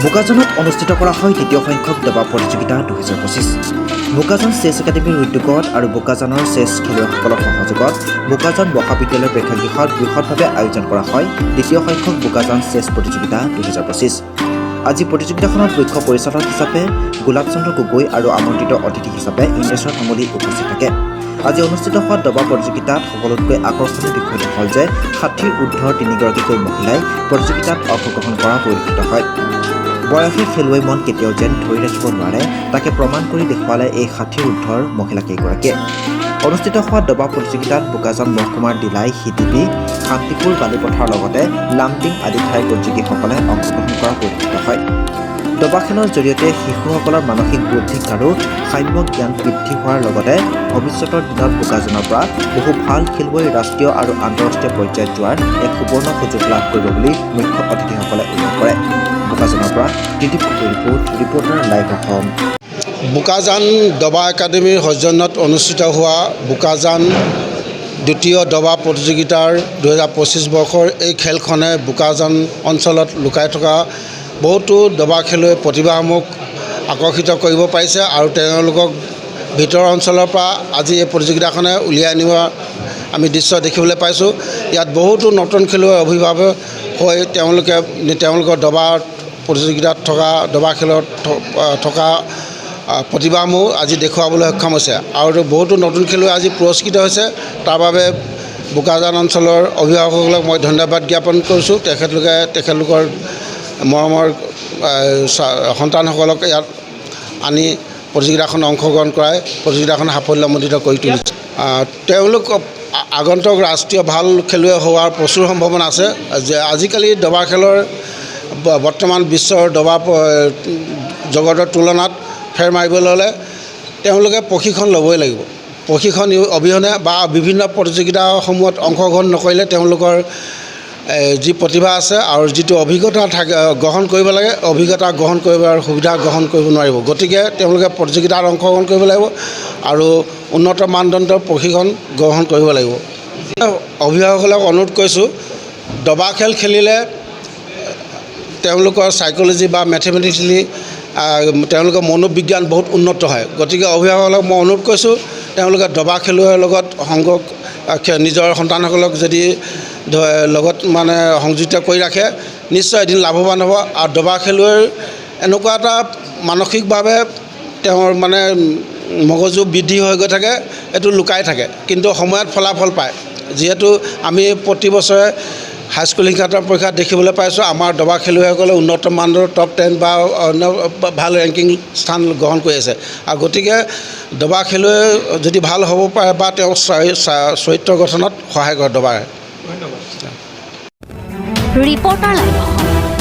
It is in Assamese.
বোকাজানত অনুষ্ঠিত কৰা হয় দ্বিতীয় সংখ্যক দবা প্ৰতিযোগিতা 2025। বোকাজান চেছ একাডেমীৰ উদ্যোগত আৰু বোকাজানৰ চেছ খেলুৱৈসকলৰ সহযোগত বোকাজান মহাবিদ্যালয়ৰ প্ৰেক্ষাগৃহত বৃহৎভাৱে আয়োজন কৰা হয় দ্বিতীয় সংখ্যক বোকাজান চেছ প্ৰতিযোগিতা 2025। আজি প্ৰতিযোগিতাখনত মুখ্য পৰিচালক হিচাপে গোলাপ চন্দ্ৰ গগৈ আৰু আমন্ত্ৰিত অতিথি হিচাপে ইন্দ্ৰেশ্বৰ তামুলী উপস্থিত থাকে। আজি অনুষ্ঠিত হোৱা দবা প্ৰতিযোগিতাত সকলোতকৈ আকৰ্ষণীয় বিষয়টো হ'ল যে 60ৰ ঊৰ্ধ্বৰ 3গৰাকীকৈ মহিলাই প্ৰতিযোগিতাত অংশগ্ৰহণ কৰা পৰিলক্ষিত হয়। বয়সী খেলুৱৈ মন কেতিয়াও যেন ধৰি ৰাখিব নোৱাৰে, তাকে প্ৰমাণ কৰি দেখুৱালে এই 60ৰ ঊৰ্ধ্বৰ মহিলাকেইগৰাকীয়ে। অনুষ্ঠিত হোৱা দবা প্ৰতিযোগিতাত বোকাজান মহকুমাৰ দিলাই, সিটিপি, শান্তিপুৰ বালিপথাৰৰ লগতে লামটিং আদি ঠাইৰ প্ৰতিযোগীসকলে অংশগ্ৰহণ কৰা পৰিলক্ষিত হয়। দবা খেলৰ জৰিয়তে শিশুসকলৰ মানসিক বৌদ্ধিক আৰু সাম্যক জ্ঞান বৃদ্ধি হোৱাৰ লগতে ভৱিষ্যতৰ দিনত বোকাজানৰ পৰা বহু ভাল খেলুৱৈ ৰাষ্ট্ৰীয় আৰু আন্তঃৰাষ্ট্ৰীয় পৰ্যায়ত যোৱাৰ এক সুবৰ্ণ সুযোগ লাভ কৰিব বুলি মুখ্য অতিথিসকলে উল্লেখ কৰে। বোকাজানৰ পৰা ত্ৰিদীপ গগৈ ৰিপৰ্টাৰ লাইভ অসম। বোকাজান দবা একাডেমীৰ সৌজন্যত অনুষ্ঠিত হোৱা বোকাজান দ্বিতীয় দবা প্ৰতিযোগিতাৰ 2025 বৰ্ষৰ এই খেলখনে বোকাজান অঞ্চলত লুকাই থকা বহুতো দবা খেলুৱৈ প্ৰতিভাসমূহক আকৰ্ষিত কৰিব পাৰিছে আৰু তেওঁলোকক ভিতৰৰ অঞ্চলৰ পৰা আজি এই প্ৰতিযোগিতাখনে উলিয়াই আনিব আমি দৃশ্য দেখিবলৈ পাইছোঁ। ইয়াত বহুতো নতুন খেলুৱৈ অভিভাৱক হৈ তেওঁলোকৰ দবা প্ৰতিযোগিতাত থকা দবা খেলত থকা প্ৰতিভাসমূহ আজি দেখুৱাবলৈ সক্ষম হৈছে আৰু বহুতো নতুন খেলুৱৈ আজি পুৰস্কৃত হৈছে। তাৰ বাবে বোকাজান অঞ্চলৰ অভিভাৱকসকলক মই ধন্যবাদ জ্ঞাপন কৰিছোঁ। তেখেতলোকৰ মৰমৰ সন্তানসকলক ইয়াত আনি প্ৰতিযোগিতাখনত অংশগ্ৰহণ কৰাই প্ৰতিযোগিতাখন সাফল্যমণ্ডিত কৰি তুলিছে। তেওঁলোক আগন্তুক ৰাষ্ট্ৰীয় ভাল খেলুৱৈ হোৱাৰ প্ৰচুৰ সম্ভাৱনা আছে। যে আজিকালি দবা খেলৰ বৰ্তমান বিশ্বৰ দবা জগতৰ তুলনাত ফেৰ মাৰিবলৈ হ'লে তেওঁলোকে প্ৰশিক্ষণ ল'বই লাগিব। প্ৰশিক্ষণ অবিহনে বা বিভিন্ন প্ৰতিযোগিতাসমূহত অংশগ্ৰহণ নকৰিলে তেওঁলোকৰ যি প্ৰতিভা আছে আৰু যিটো অভিজ্ঞতা গ্ৰহণ কৰিব লাগে, অভিজ্ঞতা গ্ৰহণ কৰিব আৰু সুবিধা গ্ৰহণ কৰিব নোৱাৰিব। গতিকে তেওঁলোকে প্ৰতিযোগিতাত অংশগ্ৰহণ কৰিব লাগিব আৰু উন্নত মানদণ্ডৰ প্ৰশিক্ষণ গ্ৰহণ কৰিব লাগিব। অভিভাৱকসকলক অনুৰোধ কৰিছোঁ, দবা খেল খেলিলে তেওঁলোকৰ চাইক'লজি বা মেথমেটিক্সলি তেওঁলোকৰ মনোবিজ্ঞান বহুত উন্নত হয়। গতিকে অভিভাৱকসকলক মই অনুৰোধ কৰিছোঁ, তেওঁলোকে দবা খেলুৱৈৰ লগত নিজৰ সন্তানসকলক যদি লগত সংযুক্ত কৰি ৰাখে, নিশ্চয় এদিন লাভৱান হ'ব। আৰু দবা খেলুৱৈৰ এনেকুৱা এটা মানসিকভাৱে তেওঁৰ মগজু বৃদ্ধি হৈ গৈ থাকে, এইটো লুকাই থাকে কিন্তু সময়ত ফলাফল পায়। যিহেতু আমি প্ৰতি বছৰে হাইস্কুল শিক্ষান্ত পৰীক্ষাত দেখিবলৈ পাইছোঁ আমাৰ দবা খেলুৱৈসকলে উন্নত মানদণ্ডৰ টপ 10 বা অন্য ভাল ৰেংকিং স্থান গ্ৰহণ কৰি আছে। আৰু গতিকে দবা খেলুৱৈ যদি ভাল হ'ব পাৰে বা তেওঁৰ চৰিত্ৰ গঠনত সহায় কৰে দবাই। Reporter live Assam.